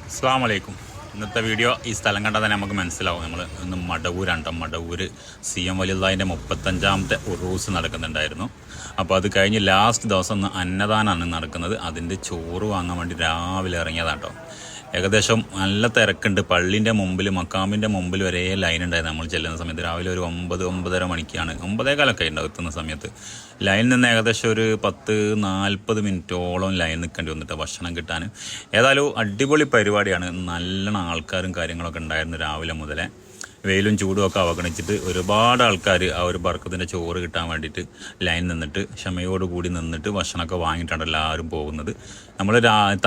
അസ്സലാമു അലൈക്കും. ഇന്നത്തെ വീഡിയോ ഈ സ്ഥലം കണ്ടാൽ തന്നെ നമുക്ക് മനസ്സിലാവും. നമ്മൾ ഇന്ന് മടവൂരാണ്. മടവൂർ CM വലിയുള്ളതിൻ്റെ 35ാമത്തെ ഉറൂസ് നടക്കുന്നുണ്ടായിരുന്നു. അപ്പോൾ അത് കഴിഞ്ഞ് ലാസ്റ്റ് ദിവസം ഒന്ന് അന്നദാനമാണ് നടക്കുന്നത്. അതിൻ്റെ ചോറ് വാങ്ങാൻ വേണ്ടി രാവിലെ ഇറങ്ങിയതാണ് കേട്ടോ. ഏകദേശം നല്ല തിരക്കുണ്ട്. പള്ളിൻ്റെ മുമ്പിൽ മക്കാമിൻ്റെ മുമ്പിൽ വരെ ലൈൻ ഉണ്ടായിരുന്നു. നമ്മൾ ചെല്ലുന്ന സമയത്ത് രാവിലെ ഒരു 9-9:30 മണിക്കാണ്, 9:15 ഉണ്ടാവും എത്തുന്ന സമയത്ത്. ലൈനിൽ നിന്ന് ഏകദേശം ഒരു 10-40 മിനിറ്റോളം ലൈൻ നിൽക്കേണ്ടി വന്നിട്ട് ഭക്ഷണം കിട്ടാൻ. ഏതായാലും അടിപൊളി പരിപാടിയാണ്. നല്ലോണം ആൾക്കാരും കാര്യങ്ങളൊക്കെ ഉണ്ടായിരുന്നു രാവിലെ മുതലേ. വെയിലും ചൂടും ഒക്കെ അവഗണിച്ചിട്ട് ഒരുപാട് ആൾക്കാർ ആ ഒരു ബർക്കത്തിൻ്റെ ചോറ് കിട്ടാൻ വേണ്ടിയിട്ട് ലൈൻ നിന്നിട്ട് ക്ഷമയോടുകൂടി നിന്നിട്ട് ഭക്ഷണമൊക്കെ വാങ്ങിയിട്ടാണ് എല്ലാവരും പോകുന്നത്. നമ്മൾ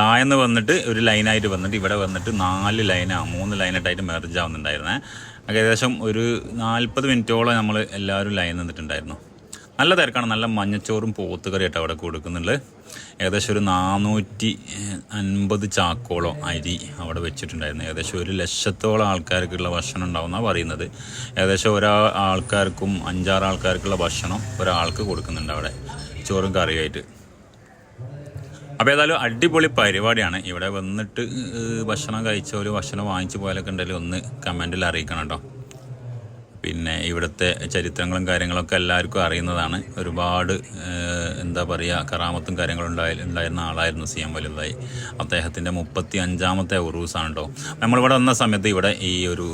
താഴെന്ന് വന്നിട്ട് ഒരു ലൈനായിട്ട് വന്നിട്ട് ഇവിടെ വന്നിട്ട് 3 ലൈനായിട്ടായിട്ട് മെർജ് ആവുന്നുണ്ടായിരുന്നേ. ഏകദേശം ഒരു 40 മിനിറ്റോളം നമ്മൾ എല്ലാവരും ലൈൻ നിന്നിട്ടുണ്ടായിരുന്നു. നല്ല തിരക്കാണ്. നല്ല മഞ്ഞച്ചോറും പോത്തുകറിയായിട്ട് അവിടെ കൊടുക്കുന്നുണ്ട്. ഏകദേശം ഒരു 450 ചാക്കോളം അരി അവിടെ വെച്ചിട്ടുണ്ടായിരുന്നു. ഏകദേശം 1 ലക്ഷത്തോളം ആൾക്കാർക്കുള്ള ഭക്ഷണം ഉണ്ടാവുമെന്നാണ് പറയുന്നത്. ഏകദേശം ആൾക്കാർക്കും 5-6 ആൾക്കാർക്കുള്ള ഭക്ഷണം ഒരാൾക്ക് കൊടുക്കുന്നുണ്ട് അവിടെ, ചോറും കറിയായിട്ട്. അപ്പോൾ ഏതായാലും അടിപൊളി പരിപാടിയാണ്. ഇവിടെ വന്നിട്ട് ഭക്ഷണം കഴിച്ചോലും ഭക്ഷണം വാങ്ങിച്ചു പോയാലൊക്കെ ഉണ്ടെങ്കിൽ ഒന്ന് കമൻറ്റിൽ അറിയിക്കണം കേട്ടോ. പിന്നെ ഇവിടുത്തെ ചരിത്രങ്ങളും കാര്യങ്ങളൊക്കെ എല്ലാവർക്കും അറിയുന്നതാണ്. ഒരുപാട് എന്താ പറയുക, കറാമത്തും കാര്യങ്ങളും ഉണ്ടായിരുന്ന ആളായിരുന്നു CM വലിയുള്ളായി. അദ്ദേഹത്തിൻ്റെ 35ാമത്തെ ഉറൂസാണ് കേട്ടോ. നമ്മളിവിടെ വന്ന സമയത്ത് ഇവിടെ ഈ ഒരു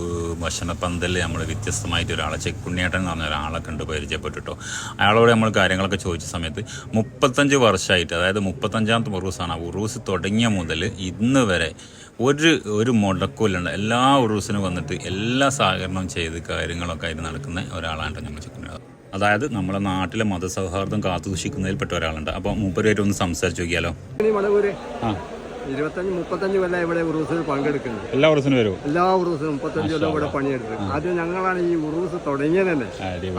ഭക്ഷണപ്പന്തലിൽ നമ്മൾ വ്യത്യസ്തമായിട്ട് ഒരാളെ ചെക്കുണ്ണിയേട്ടൻ എന്ന് പറഞ്ഞ ആളെ കണ്ട് പരിചയപ്പെട്ടിട്ടോ. അയാളോട് നമ്മൾ കാര്യങ്ങളൊക്കെ ചോദിച്ച സമയത്ത് 35 വർഷമായിട്ട്, അതായത് 35ാമത്തെ ഉറൂസാണ്. ആ ഉറൂസ് തുടങ്ങിയ മുതൽ ഇന്ന് വരെ ഒരു മുടക്കമില്ല. എല്ലാ ഉറൂസിനും വന്നിട്ട് എല്ലാ സഹകരണവും ചെയ്ത് കാര്യങ്ങളൊക്കെ ആയിട്ട് നടക്കുന്ന ഒരാളാണ് ഞങ്ങൾ ചിക്കുന്നത്. അതായത് നമ്മുടെ നാട്ടിലെ മതസൗഹാർദ്ദം കാത്തുസൂക്ഷിക്കുന്നതിൽപ്പെട്ട ഒരാളുണ്ട്. അപ്പോൾ മൂപ്പരുമായിട്ട് ഒന്ന് സംസാരിച്ച് നോക്കിയാലോ. 25-35 കൊല്ലം ഇവിടെ ഉറൂസിൽ പങ്കെടുക്കുന്നത്. എല്ലാ ഉറൂസിനും വരും. എല്ലാ ഉറൂസിനും 35 കൊല്ലം ഇവിടെ പണിയെടുത്തത്. ആദ്യം ഞങ്ങളാണ് ഈ ഉറൂസ് തുടങ്ങിയത് തന്നെ.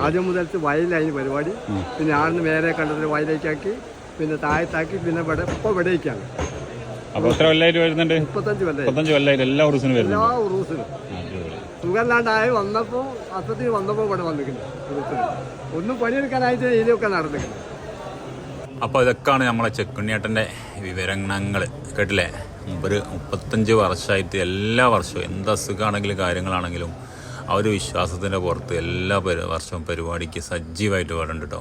ആദ്യം മുതൽ വയലായി പരിപാടി. പിന്നെ ആടുന്ന് മേലെ കണ്ടതിൽ വയലേക്കാക്കി, പിന്നെ താഴത്താക്കി, പിന്നെ ഇപ്പോൾ ഇവിടേക്കാണ്. അപ്പോൾ എത്ര കൊല്ലമായിട്ട് വരുന്നുണ്ട്? 35 കൊല്ലമായിട്ട് എല്ലാ ഉറൂസിനും വരും. എല്ലാ ഉറൂസിനും സുഖമില്ലാണ്ടായി വന്നപ്പോൾ അസത്തിൽ വന്നപ്പോൾ ഇവിടെ വന്നിരിക്കുന്നത്. ഉറൂസിന് ഒന്നും പണിയെടുക്കാനായിട്ട് ഇതിലൊക്കെ നടന്നിരിക്കുന്നത്. അപ്പോൾ ഇതൊക്കെയാണ് നമ്മളെ ചെക്കുണ്ണിയേട്ടൻ്റെ വിവരങ്ങൾ കേട്ടില്ലേ. ഒരു 35 വർഷമായിട്ട് എല്ലാ വർഷവും എന്ത് അസുഖമാണെങ്കിലും കാര്യങ്ങളാണെങ്കിലും ആ ഒരു വിശ്വാസത്തിൻ്റെ പുറത്ത് എല്ലാ വർഷവും പരിപാടിക്ക് സജീവമായിട്ട് പാടുണ്ട് കേട്ടോ.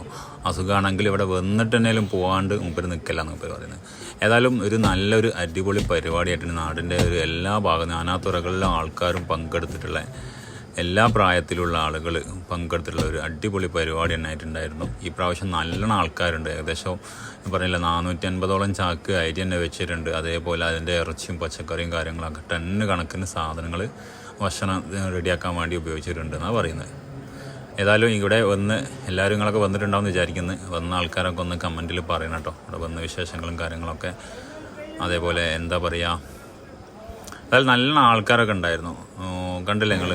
അസുഖമാണെങ്കിൽ ഇവിടെ വന്നിട്ട് തന്നെയും പോകാണ്ട് മുമ്പ് നിൽക്കില്ല എന്നൊക്കെ പറയുന്നത്. ഏതായാലും ഒരു നല്ലൊരു അടിപൊളി പരിപാടിയായിട്ടാണ് നാടിൻ്റെ ഒരു എല്ലാ ഭാഗം നാനാതുറകളിലെ ആൾക്കാരും പങ്കെടുത്തിട്ടുള്ള, എല്ലാ പ്രായത്തിലുള്ള ആളുകൾ പങ്കെടുത്തിട്ടുള്ള ഒരു അടിപൊളി പരിപാടി തന്നെയായിട്ടുണ്ടായിരുന്നു. ഈ പ്രാവശ്യം നല്ലോണം ആൾക്കാരുണ്ട്. ഏകദേശം പറഞ്ഞില്ല 450ഓളം ചാക്ക് അരി തന്നെ വെച്ചിട്ടുണ്ട്. അതേപോലെ അതിൻ്റെ ഇറച്ചിയും പച്ചക്കറിയും കാര്യങ്ങളൊക്കെ ടണ്ണ് കണക്കിന് സാധനങ്ങൾ ഭക്ഷണം റെഡിയാക്കാൻ വേണ്ടി ഉപയോഗിച്ചിട്ടുണ്ടെന്നാണ് പറയുന്നത്. ഏതായാലും ഇവിടെ വന്ന് എല്ലാവരും നിങ്ങളൊക്കെ വന്നിട്ടുണ്ടാവുമെന്ന് വിചാരിക്കുന്നത്. വന്ന ആൾക്കാരൊക്കെ ഒന്ന് കമൻറ്റിൽ പറയണം കേട്ടോ. ഇവിടെ വന്ന വിശേഷങ്ങളും കാര്യങ്ങളൊക്കെ. അതേപോലെ എന്താ പറയുക, അതായത് നല്ല ആൾക്കാരൊക്കെ ഉണ്ടായിരുന്നു. കണ്ടില്ലേ നിങ്ങൾ?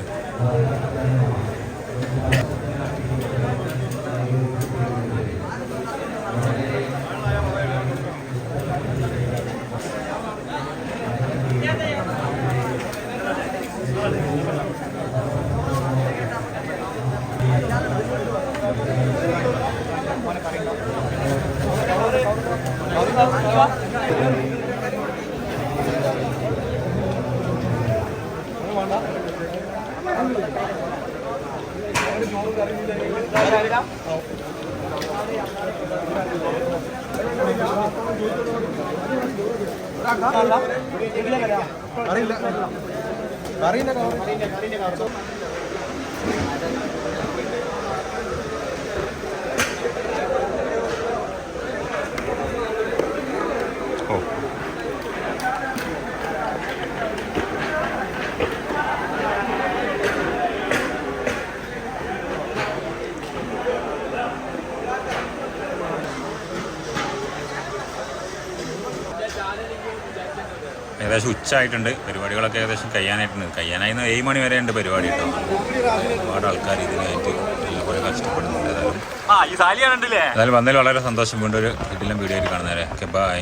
ഏകദേശം ഉച്ചയായിട്ടുണ്ട്. പരിപാടികളൊക്കെ ഏകദേശം കഴിയാനായിട്ടുണ്ട്. കഴിയാനായി 7 മണി വരെ ഉണ്ട് പരിപാടി കേട്ടോ. ഒരുപാട് ആൾക്കാർ ഇതിനായിട്ട് കുറേ കഷ്ടപ്പെടുന്നുണ്ട്. ഏതായാലും വന്നതിൽ വളരെ സന്തോഷം. വീണ്ടും ഒരു വീഡിയോ ആയിട്ട് കാണുന്നവരെ. Okay, by.